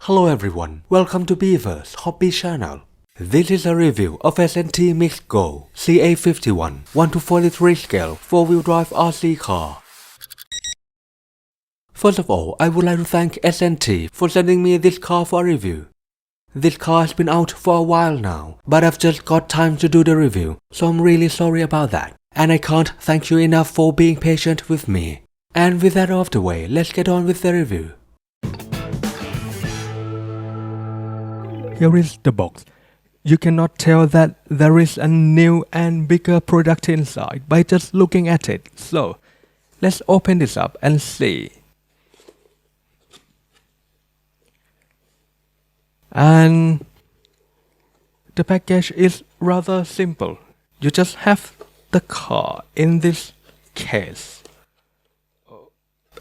Hello everyone, welcome to Beaver's Hobby Channel. This is a review of SNT Mixed Go CA51 1:43 scale 4-wheel drive RC car. First of all, I would like to thank SNT for sending me this car for a review. This car has been out for a while now, but I've just got time to do the review, so I'm really sorry about that. And I can't thank you enough for being patient with me. And with that out of the way, let's get on with the review. Here is the box. You cannot tell that there is a new and bigger product inside by just looking at it. So, let's open this up and see. And the package is rather simple. You just have the car in this case.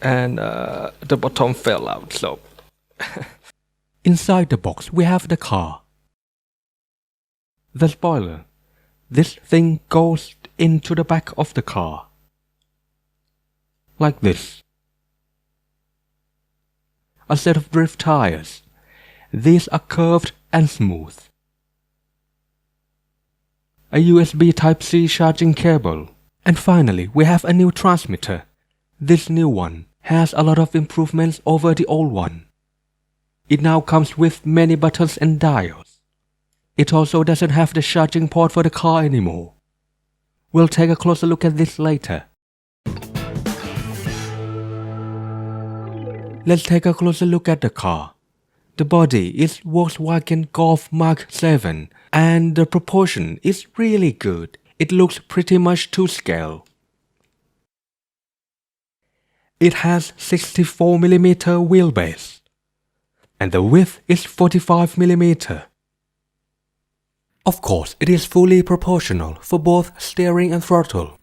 And the bottom fell out, so... Inside the box, we have the car. The spoiler. This thing goes into the back of the car. Like this. A set of drift tires. These are curved and smooth. A USB Type-C charging cable. And finally, we have a new transmitter. This new one has a lot of improvements over the old one. It now comes with many buttons and dials. It also doesn't have the charging port for the car anymore. We'll take a closer look at this later. Let's take a closer look at the car. The body is Volkswagen Golf Mark 7 and the proportion is really good. It looks pretty much to scale. It has 64mm wheelbase. And the width is 45mm. Of course, it is fully proportional for both steering and throttle.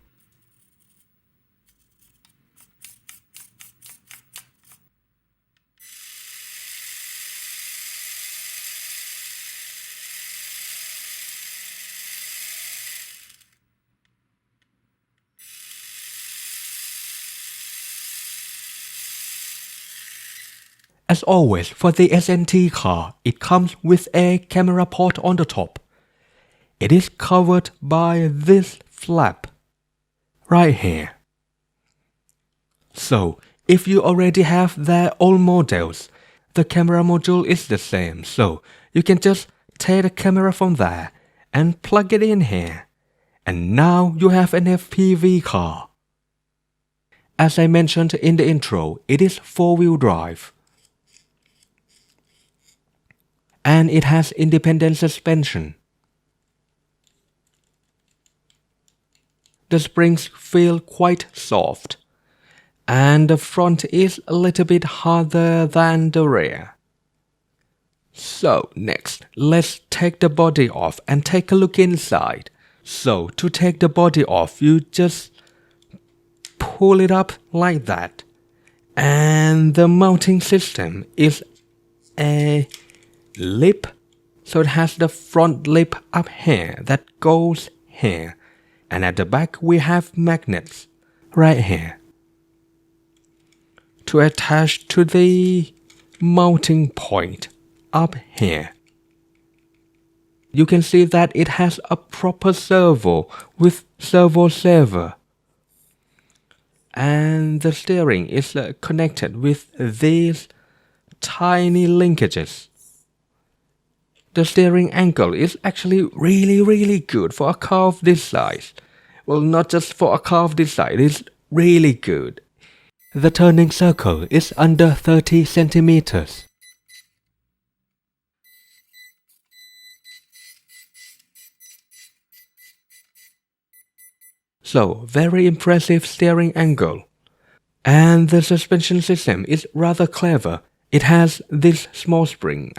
As always, for the SNT car, it comes with a camera port on the top. It is covered by this flap right here. So, if you already have their old models, the camera module is the same, so you can just take the camera from there and plug it in here. And now you have an FPV car. As I mentioned in the intro, it is 4-wheel drive. And it has independent suspension. The springs feel quite soft, and the front is a little bit harder than the rear. So next, let's take the body off and take a look inside. So to take the body off, you just pull it up like that. And the mounting system is a lip, so it has the front lip up here that goes here, and at the back we have magnets right here to attach to the mounting point up here. You can see that it has a proper servo with servo saver, and the steering is connected with these tiny linkages. The steering angle is actually really good for a car of this size. Well, not just for a car of this size, it's really good. The turning circle is under 30 centimeters. So, very impressive steering angle. And the suspension system is rather clever. It has this small spring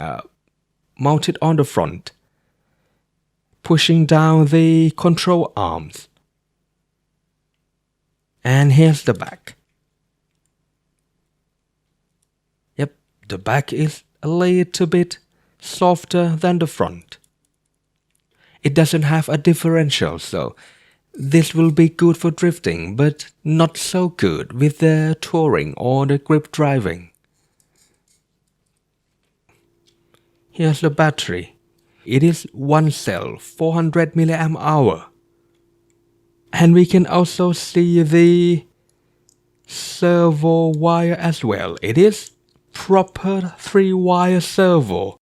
mounted on the front, pushing down the control arms. And here's the back. Yep, the back is a little bit softer than the front. It doesn't have a differential, so this will be good for drifting, but not so good with the touring or the grip driving. Here's the battery. It is one cell, 400 milliamp hour. And we can also see the servo wire as well. It is proper 3-wire servo.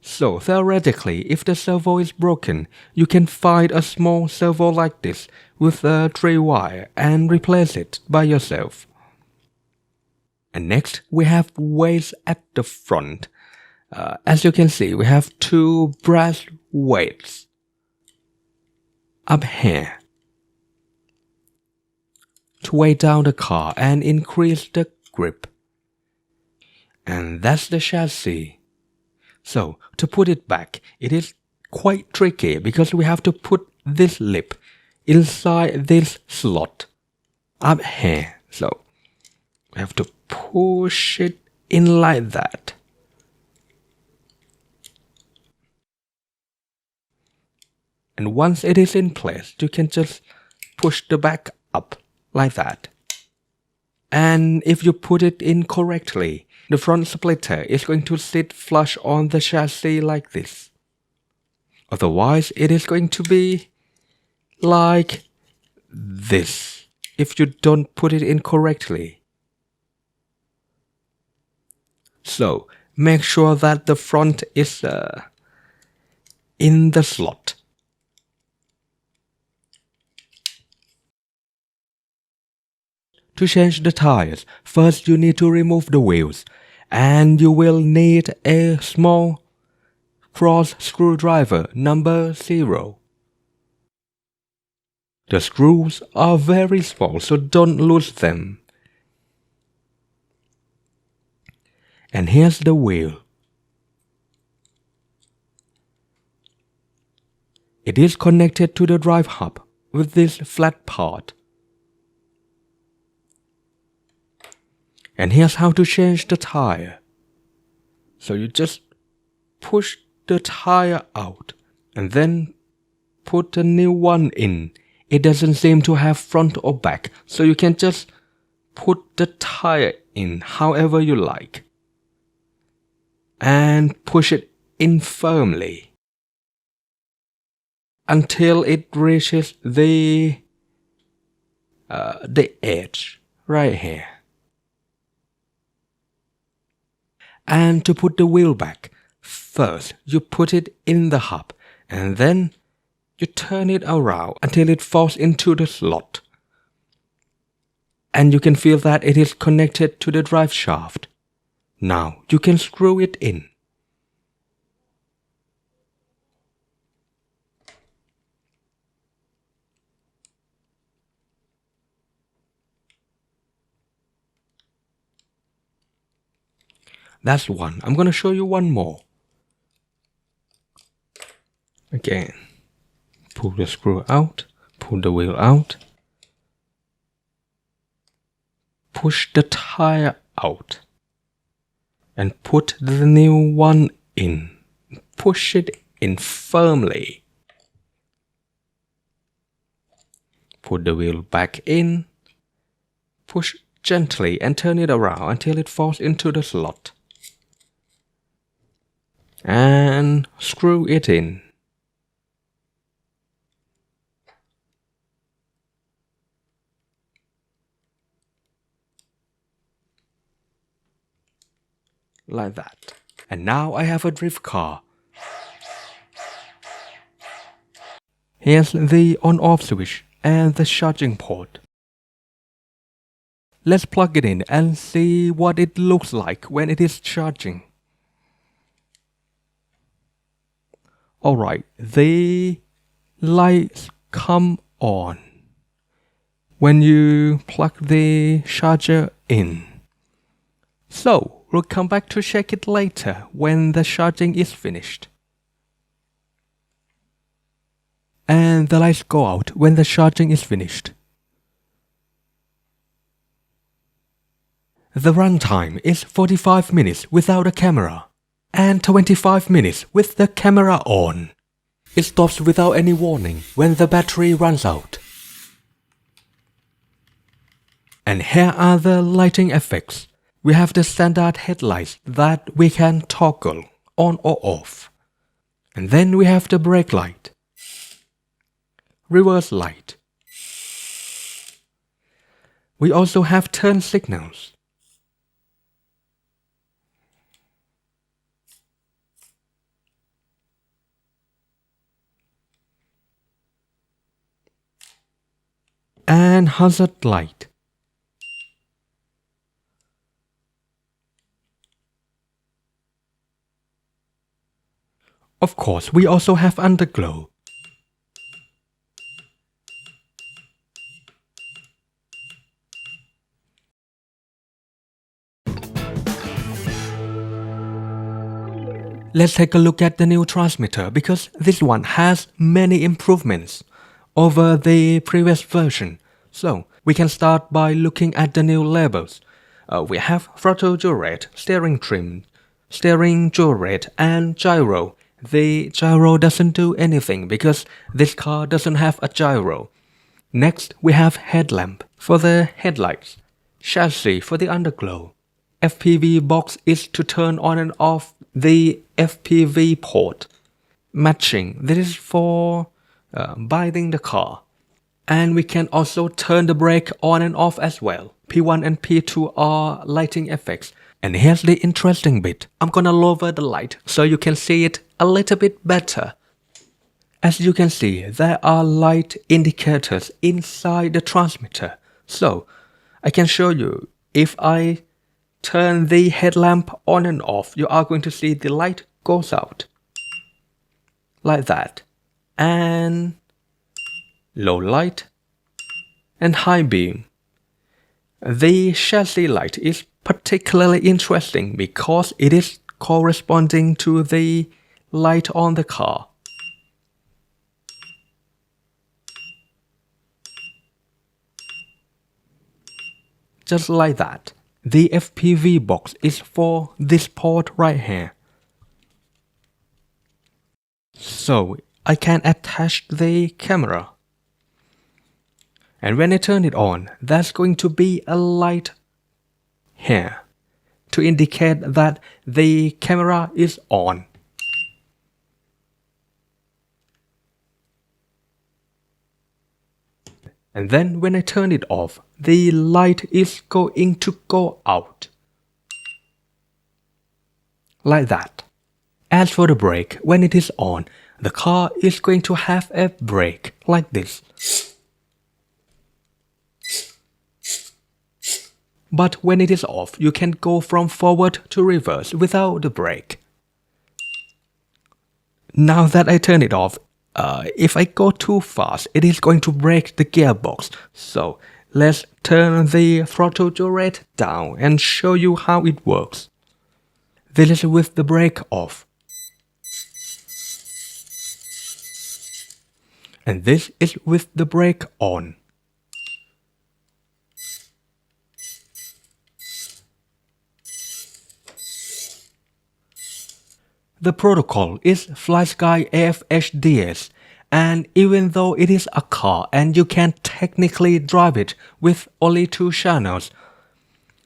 So theoretically, if the servo is broken, you can find a small servo like this with a 3-wire and replace it by yourself. And next, we have weights at the front. As you can see, we have 2 brass weights up here to weigh down the car and increase the grip. And that's the chassis. So, to put it back, it is quite tricky because we have to put this lip inside this slot up here. So, we have to push it in like that. And once it is in place, you can just push the back up like that. And if you put it in correctly, the front splitter is going to sit flush on the chassis like this. Otherwise, it is going to be like this if you don't put it in correctly. So, make sure that the front is in the slot. To change the tires, first you need to remove the wheels, and you will need a small cross screwdriver number 0. The screws are very small, so don't lose them. And here's the wheel. It is connected to the drive hub with this flat part. And here's how to change the tire. So you just push the tire out and then put a new one in. It doesn't seem to have front or back, so you can just put the tire in however you like. And push it in firmly until it reaches the edge right here. And to put the wheel back, first you put it in the hub and then you turn it around until it falls into the slot. And you can feel that it is connected to the drive shaft. Now you can screw it in. That's one. I'm going to show you one more. Again, pull the screw out, pull the wheel out, push the tire out, and put the new one in. Push it in firmly. Put the wheel back in, push gently and turn it around until it falls into the slot. And screw it in. Like that. And now I have a drift car. Here's the on-off switch and the charging port. Let's plug it in and see what it looks like when it is charging. Alright, the lights come on when you plug the charger in. So, we'll come back to check it later when the charging is finished. And the lights go out when the charging is finished. The runtime is 45 minutes without a camera, and 25 minutes with the camera on. It stops without any warning when the battery runs out. And here are the lighting effects. We have the standard headlights that we can toggle on or off. And then we have the brake light, reverse light. We also have turn signals. And hazard light. Of course, we also have underglow. Let's take a look at the new transmitter because this one has many improvements over the previous version. So we can start by looking at the new labels. We have throttle yaw rate, steering trim, steering yaw rate, and gyro. The gyro doesn't do anything because this car doesn't have a gyro. Next, we have headlamp for the headlights, chassis for the underglow. FPV box is to turn on and off the FPV port. Matching, this is for binding the car. And we can also turn the brake on and off as well. P1 and P2 are lighting effects. And here's the interesting bit. I'm gonna lower the light so you can see it a little bit better. As you can see, there are light indicators inside the transmitter. So, I can show you, if I turn the headlamp on and off, you are going to see the light goes out. Like that. And low light and high beam. The chassis light is particularly interesting because it is corresponding to the light on the car. Just like that. The FPV box is for this port right here. So I can attach the camera. And when I turn it on, there's going to be a light here to indicate that the camera is on. And then when I turn it off, the light is going to go out. Like that. As for the brake, when it is on, the car is going to have a brake like this. But when it is off, you can go from forward to reverse without the brake. Now that I turn it off, if I go too fast, it is going to break the gearbox. So let's turn the throttle yaw rate down and show you how it works. This is with the brake off. And this is with the brake on. The protocol is FlySky AFHDS, and even though it is a car and you can technically drive it with only 2 channels,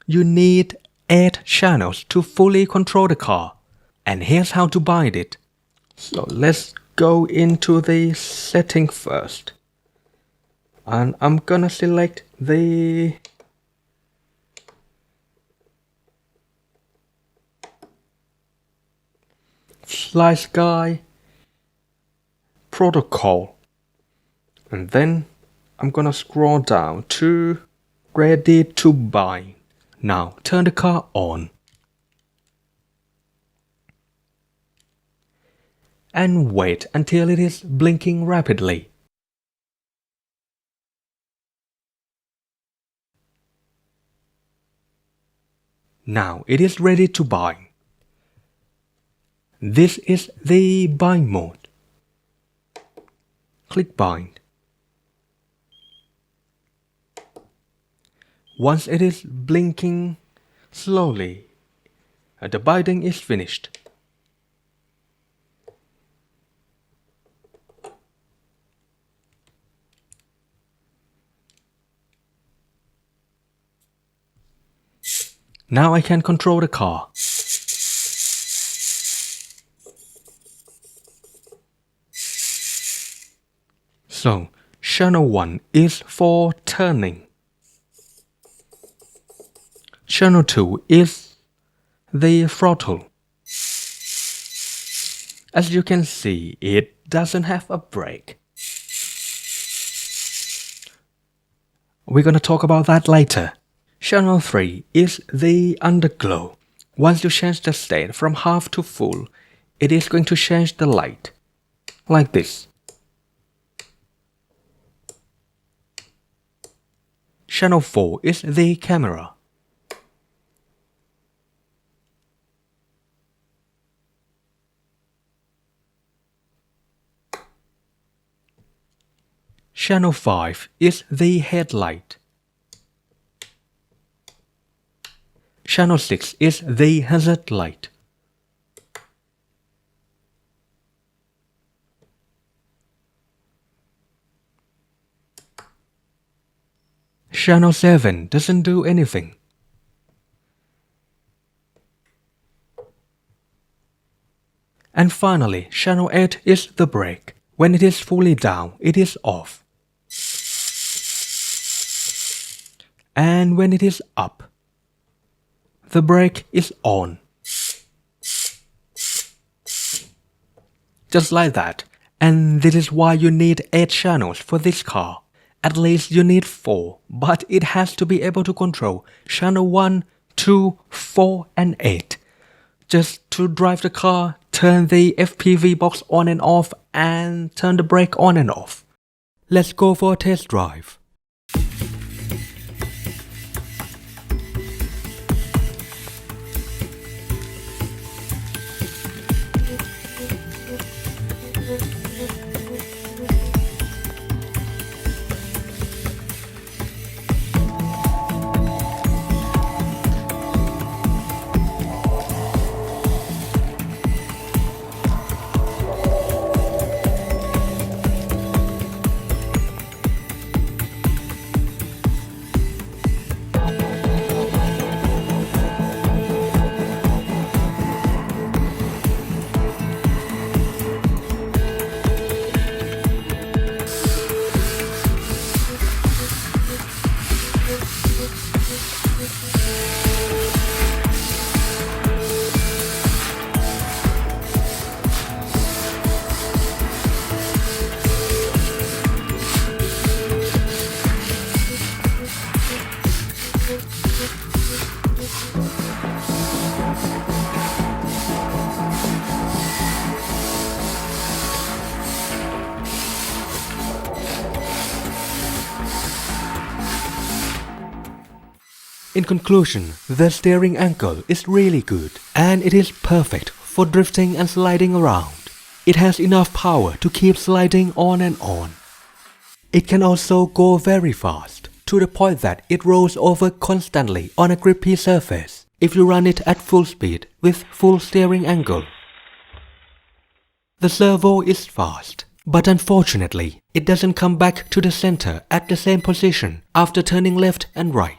you need 8 channels to fully control the car. And here's how to bind it. So let's go into the setting first. And I'm gonna select the FlySky protocol, and then I'm gonna scroll down to ready to bind. Now turn the car on and wait until it is blinking rapidly. Now it is ready to bind. This is the bind mode. Click bind. Once it is blinking slowly, the binding is finished. Now I can control the car. So, channel 1 is for turning. Channel 2 is the throttle. As you can see, it doesn't have a brake. We're gonna talk about that later. Channel 3 is the underglow. Once you change the state from half to full, it is going to change the light. Like this. Channel 4 is the camera. Channel 5 is the headlight. Channel 6 is the hazard light. Channel 7 doesn't do anything. And finally, channel 8 is the brake. When it is fully down, it is off. And when it is up, the brake is on. Just like that. And this is why you need 8 channels for this car. At least you need 4, but it has to be able to control channel 1, 2, 4 and 8. Just to drive the car, turn the FPV box on and off and turn the brake on and off. Let's go for a test drive. In conclusion, the steering angle is really good and it is perfect for drifting and sliding around. It has enough power to keep sliding on and on. It can also go very fast, to the point that it rolls over constantly on a grippy surface if you run it at full speed with full steering angle. The servo is fast, but unfortunately, it doesn't come back to the center at the same position after turning left and right.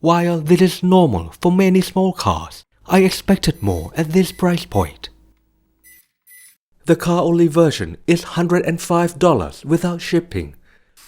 While this is normal for many small cars, I expected more at this price point. The car-only version is $105 without shipping.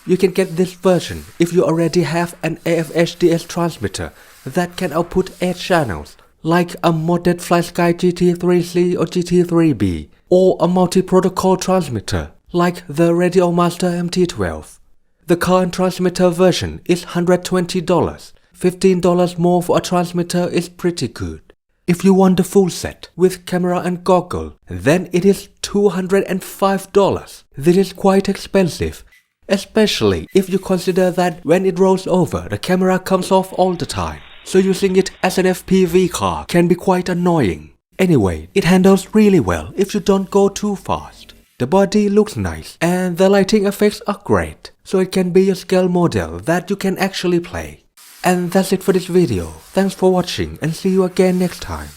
You can get this version if you already have an AFHDS transmitter that can output 8 channels, like a modded FlySky GT3C or GT3B, or a multi-protocol transmitter, like the Radio Master MT12. The current transmitter version is $120. $15 more for a transmitter is pretty good. If you want the full set with camera and goggle, then it is $205. This is quite expensive, especially if you consider that when it rolls over, the camera comes off all the time. So using it as an FPV car can be quite annoying. Anyway, it handles really well if you don't go too fast. The body looks nice and the lighting effects are great, so it can be a scale model that you can actually play. And that's it for this video. Thanks for watching and see you again next time.